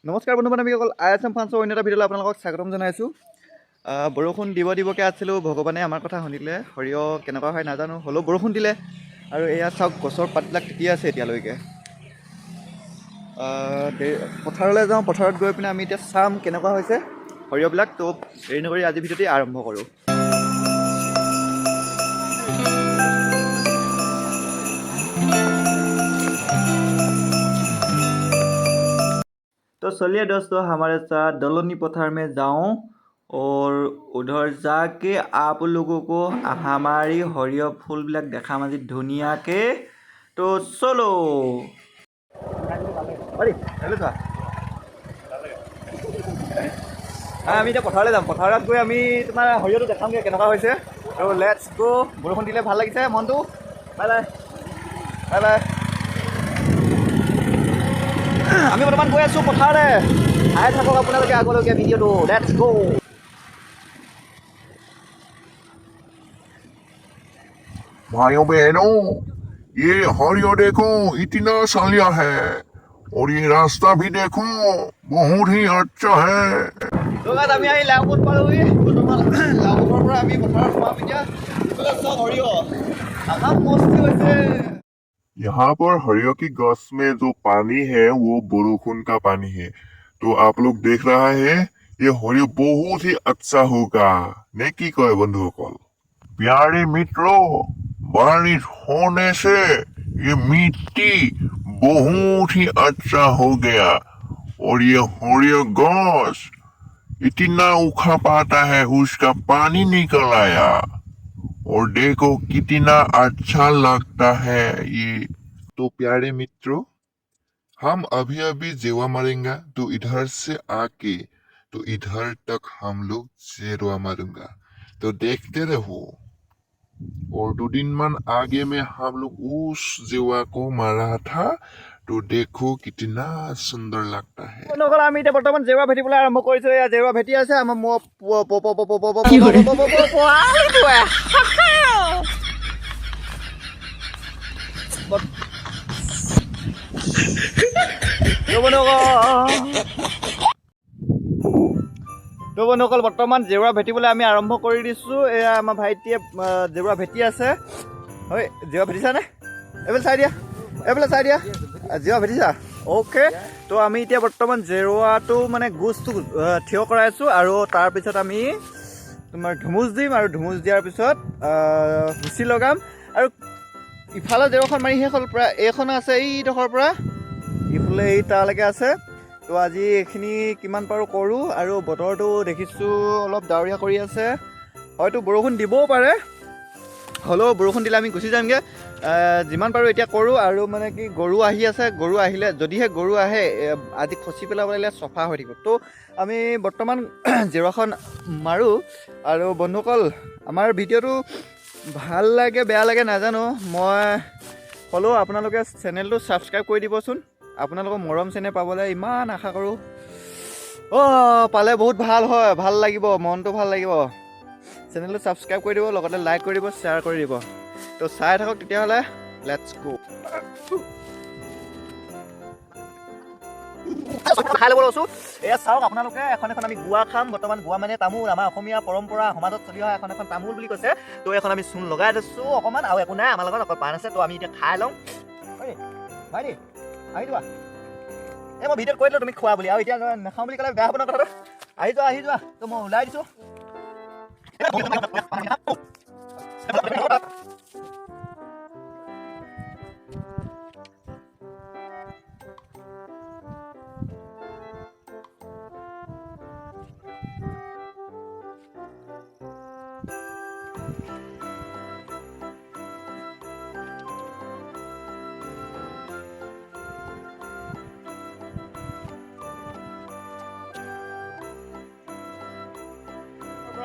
নমস্কাৰ বন্ধু বান্ধৱীসকল, ISM ফান্সৰ অন্য এটা ভিডিঅ'লৈ আপোনালোকক স্বাগতম জনাইছোঁ। বৰষুণ দিবকৈ আছিলোঁ, ভগৱানে আমাৰ কথা শুনিলে। সৰিয়হ কেনেকুৱা হয় নাজানো, হ'লেও বৰষুণ দিলে। আৰু এয়া চাওক, গছৰ পাতবিলাক তিতি আছে এতিয়ালৈকে। পথাৰলৈ যাওঁ, পথাৰত গৈ পিনে আমি এতিয়া চাম কেনেকুৱা হৈছে সৰিয়হবিলাক। তো দেৰি নকৰি আজি ভিডিঅ'টি আৰম্ভ কৰোঁ। तो चलिए दोस्तों, हमारे साथ दलोनी पठार में जाऊं और उधर जाके आप लोगों को हमारी हरियो फूल बिलक देखाम आज धुनियाके। तो चलो আমি এতিয়া পথাৰলৈ যাম। পথাৰত গৈ আমি তোমাৰ সৰিয়হটো দেখামগৈ কেনেকুৱা হৈছে। তো লেটছ গো। বৰষুণ দিলে ভাল লাগিছে মনটো। Bye bye bye bye. আমি বৰ্তমান গৈ আছোঁ পথাৰলৈ। চাই থাকক আপোনালোকে আগলৈকে ভিডিঅ'টো। লেটছ গো। भाइयों बहनों, ये हरियो देखो इतना सालिया है और ये रास्ता भी देखो बहुत ही अच्छा है। তো গাইজ আমি আহি লাওপত পালোহি। বৰ্তমান লাওপতৰ পৰা আমি পথাৰত সোমাম এতিয়া। ইফালে চাওক সৰিয়হ আগাম মস্তি হৈছে। यहाँ पर हरियो की गस में जो पानी है वो बरुखुन का पानी है। तो आप लोग देख रहा है ये हरियो बहुत ही अच्छा होगा ने की कहे बंधुসকল। प्यारे मित्रों, बारिश होने से ये मिट्टी बहुत ही अच्छा हो गया और ये हरियो गस इतना उखा पाता है उसका पानी निकल आया और देखो कितना अच्छा लगता है ये। तो प्यारे मित्रों, हम अभी अभी जेवा मारेंगे तो इधर से आके तो इधर तक हम लोग जेवा मारूंगा, तो देखते रहो। और 2 दिन मान आगे में हम लोग उस जेवा को मारा था, तो देखो कितना सुंदर लगता है। বন্ধুসকল, আমি এতিয়া বৰ্তমান জেওৰা ভেটিবলৈ আৰম্ভ কৰিছোঁ। এয়া জেওৰা ভেটি আছে আমাৰ তো বন্ধুসকল, বৰ্তমান জেওৰা ভেটিবলৈ আমি আৰম্ভ কৰি দিছোঁ। এয়া আমাৰ ভাইটিয়ে জেওৰা ভেটি আছে। হয়, জেওৰা ভেটিছানে? এইফালে চাই দিয়া, এইফালে চাই দিয়া। জেওৰা ভেটিছা? অ'কে। তো আমি এতিয়া বৰ্তমান জেওৰাটো মানে গোজটো থিয় কৰাইছোঁ আৰু তাৰপিছত আমি তোমাৰ ধুমুচ দিম আৰু ধুমুচ দিয়াৰ পিছত ভুচি লগাম। আৰু ইফালে জেওৰাখন মাৰি শেষ হ'ল। প্ৰায় এইখন আছে এইডোখৰ পৰা ইফালে এই তালৈকে আছে। তো আজি এইখিনি কিমান পাৰোঁ কৰোঁ। আৰু বতৰটো দেখিছোঁ অলপ ডাৱৰীয়া কৰি আছে, হয়তো বৰষুণ দিবও পাৰে। হ'লেও বৰষুণ দিলে আমি গুচি যামগৈ। যিমান পাৰোঁ এতিয়া কৰোঁ। আৰু মানে কি গৰু আহি আছে, গৰু আহিলে যদিহে গৰু আহে আজি খচি পেলাব লাগিলে চফা হৈ থাকিব। তো আমি বৰ্তমান জেওৰাখন মাৰোঁ। আৰু বন্ধুসকল, আমাৰ ভিডিঅ'টো ভাল লাগে বেয়া লাগে নাজানো, মই হ'লেও আপোনালোকে চেনেলটো ছাবস্ক্ৰাইব কৰি দিবচোন। আপোনালোকৰ মৰম চেনেহ পাবলৈ ইমান আশা কৰোঁ। পালে বহুত ভাল হয়, ভাল লাগিব, মনটো ভাল লাগিব। চেনেলটো ছাবস্ক্ৰাইব কৰি দিব, লগতে লাইক কৰি দিব, শ্বেয়াৰ কৰি দিব। তো চাই থাকক তেতিয়াহ'লে। লেটছ গো। খাই ল'ব লৈছোঁ। এয়া চাওক আপোনালোকে, এখন আমি গুৱা খাম। বৰ্তমান গুৱা মানে তামোল, আমাৰ অসমীয়া পৰম্পৰা সমাজত চলি অহা এখন তামোল বুলি কৈছে। তো এখন আমি চূণ লগাই দিছোঁ অকণমান, আৰু একো নাই আমাৰ লগত, অকল পাণ আছে। তো আমি এতিয়া খাই লওঁ। ভাইটি আহি যোৱা। মই ভিডিঅ'ত কৈ দিলোঁ তুমি খোৱা বুলি, আৰু এতিয়া নাখাওঁ বুলি ক'লে বেয়া হ'ব ন কথাটো। আহি যোৱা। তো মই ওলাই দিছোঁ।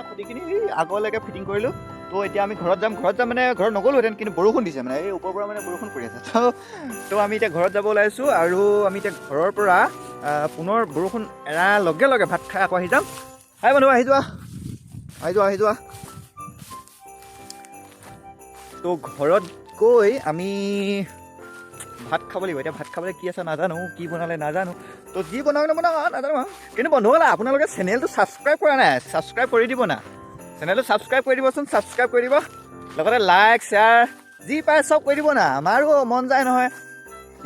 খুঁটিখিনি আগলৈকে ফিটিং কৰিলোঁ। তো এতিয়া আমি ঘৰত যাম মানে ঘৰত নগ'লোহেঁতেন, কিন্তু বৰষুণ দিছে মানে এই ওপৰৰ পৰা মানে বৰষুণ পৰি আছে। তো আমি এতিয়া ঘৰত যাব ওলাইছোঁ। আৰু আমি এতিয়া ঘৰৰ পৰা পুনৰ বৰষুণ এৰাৰ লগে লগে ভাত খাই আকৌ আহি যাম। হাই বন্ধু, আহি যোৱা। তো ঘৰত গৈ আমি ভাত খাব লাগিব। এতিয়া ভাত খাবলৈ কি আছে নাজানো, কি বনালে নাজানো, তো যি বনাওক নবনাওক নাজানো আৰু। কিন্তু বন্ধুসকল আপোনালোকে চেনেলটো ছাবস্ক্ৰাইব কৰা নাই, ছাবস্ক্ৰাইব কৰি দিব না, চেনেলটো ছাবস্ক্ৰাইব কৰি দিবচোন, ছাবস্ক্ৰাইব কৰি দিব, লগতে লাইক শ্বেয়াৰ যি পায় চব কৰি দিব না। আমাৰো মন যায় নহয়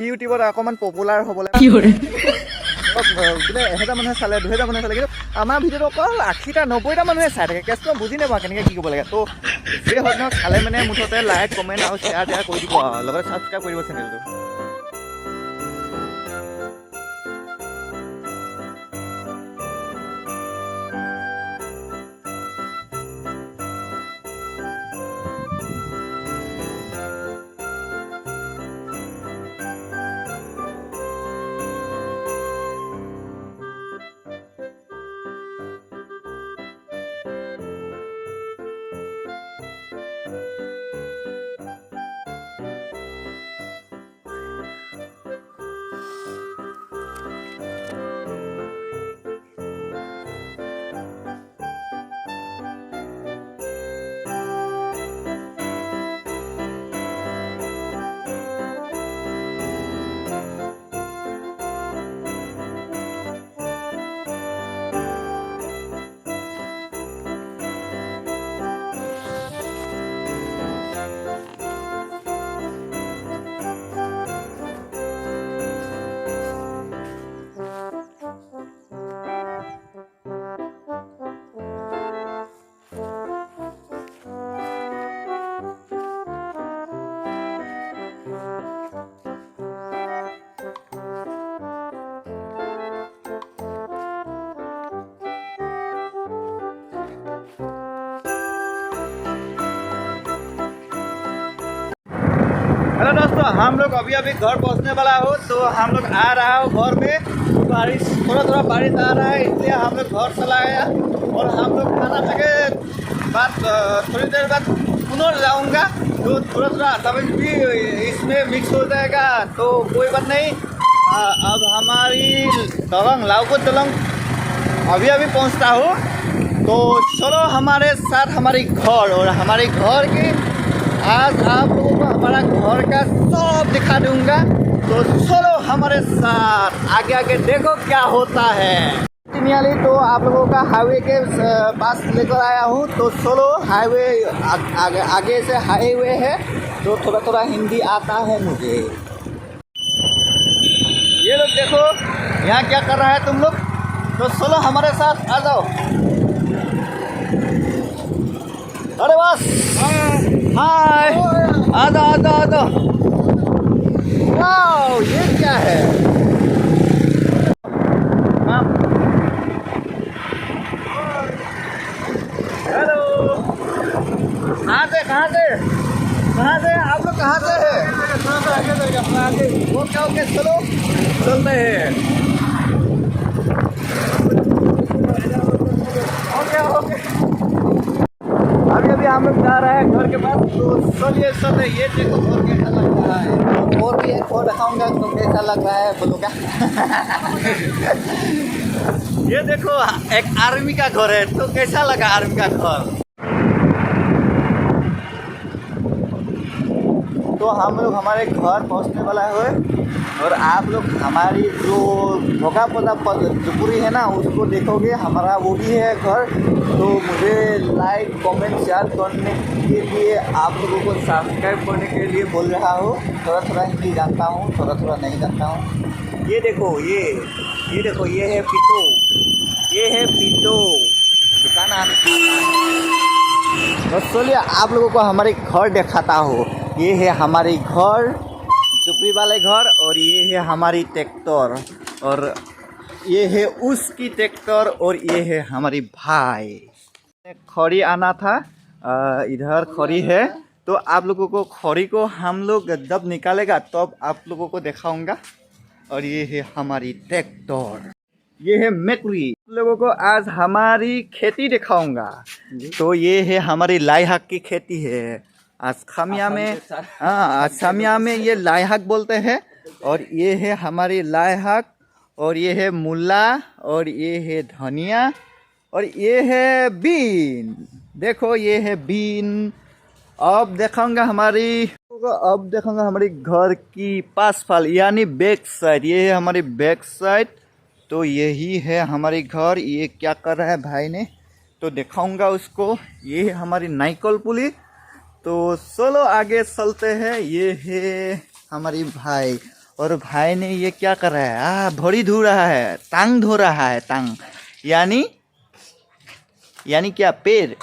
ইউটিউবত অকণমান পপুলাৰ হ'বলৈ। বোলে 1000 মানুহে চালে, 2000 মানুহে চালে, কিন্তু আমাৰ ভিডিঅ'টো অকল 80টা 90টা মানুহে চাই থাকে। কেছটো বুজি নাপাওঁ কেনেকৈ কি কৰিব লাগে। তো যি হওক নহয় চালে মানে মুঠতে লাইক কমেণ্ট আৰু শ্বেয়াৰ টেয়াৰ কৰি দিব আৰু লগতে ছাবস্ক্ৰাইব কৰিব চেনেলটো। हेलो दोस्तों, हम लोग अभी घर पहुंचने वाला हो। तो हम लोग आ रहा हो घर में, बारिश थोड़ा बारिश आ रहा है, इसलिए हम लोग घर चला आया। और हम लोग खाना खा के बाद थोड़ी देर बाद पुनः जाऊंगा, तो थोड़ा तबीयत भी इसमें मिक्स हो जाएगा, तो कोई बात नहीं। अब हमारी दलंग लाउकोट दलंग अभी पहुंचता हूँ। तो चलो हमारे साथ हमारी घर, और हमारे घर की आज आप लोगों को हमारा घर का सब दिखा दूंगा। तो चलो हमारे साथ आगे देखो क्या होता है। तिनियाली तो आप लोगों का हाईवे के पास लेकर आया हूँ। तो चलो हाईवे आगे से हाईवे है, तो थोड़ा हिंदी आता है मुझे। ये लोग देखो यहाँ क्या कर रहा है तुम लोग। तो चलो हमारे साथ आ जाओ। अरे बस हाय, आ जाओ। वाओ, ये क्या है? हेलो, कहाँ से आप लोग कहाँ से है? ओके चलो चलते हैं। ओके अभी हम लोग जा रहे हैं घर के पास। तो चलिए ये देखो घर कैसा लग रहा है, और भी एक और दिखाऊंगा तो कैसा लग रहा है बोलूँगा। ये देखो एक आर्मी का घर है, तो कैसा लगा आर्मी का घर। तो हम लोग हमारे घर पहुंचने वाला है, और आप लोग हमारी जो भोगा पोदा जुपुरी है ना, उसको देखोगे। हमारा वो भी है घर। तो मुझे लाइक कमेंट शेयर करने के लिए, आप लोगों को सब्सक्राइब करने के लिए बोल रहा हूँ। थोड़ा हिंदी जानता हूँ, थोड़ा नहीं जानता हूँ। ये देखो ये देखो, ये है पीतो दुकान आने। तो चलिए आप लोगों को हमारे घर दिखाता हूँ। ये है हमारी घर, झुपड़ी वाले घर, और ये है हमारी ट्रैक्टर, और ये है उसकी ट्रैक्टर, और ये है हमारी भाई। खड़ी आना था, इधर खड़ी है। तो आप लोगों को खड़ी को हम लोग जब निकालेगा तब आप लोगों को दिखाऊंगा। और ये है हमारी ट्रैक्टर, ये है मेकुरी। आप लोगों को आज हमारी खेती दिखाऊंगा। तो ये है हमारी लाइहाक की खेती है। असमिया में ये लाइहाक बोलते हैं। और ये है हमारी लाइहाक, और ये है मूला, और ये है धनिया, और ये है बीन। देखो ये है बीन। अब दिखाऊंगा हमारी तो अब देखूंगा हमारी घर की पास फाल यानी बैक साइड। ये है हमारी बैक साइड। तो यही है हमारी घर। ये क्या कर रहा है भाई ने, तो दिखाऊंगा उसको। ये है हमारी नाइकल पुली। तो चलो आगे चलते हैं। ये है हमारी भाई, और भाई ने ये क्या कर रहा है, भरी धो रहा है, टांग धो रहा है। टांग यानी क्या, पैर।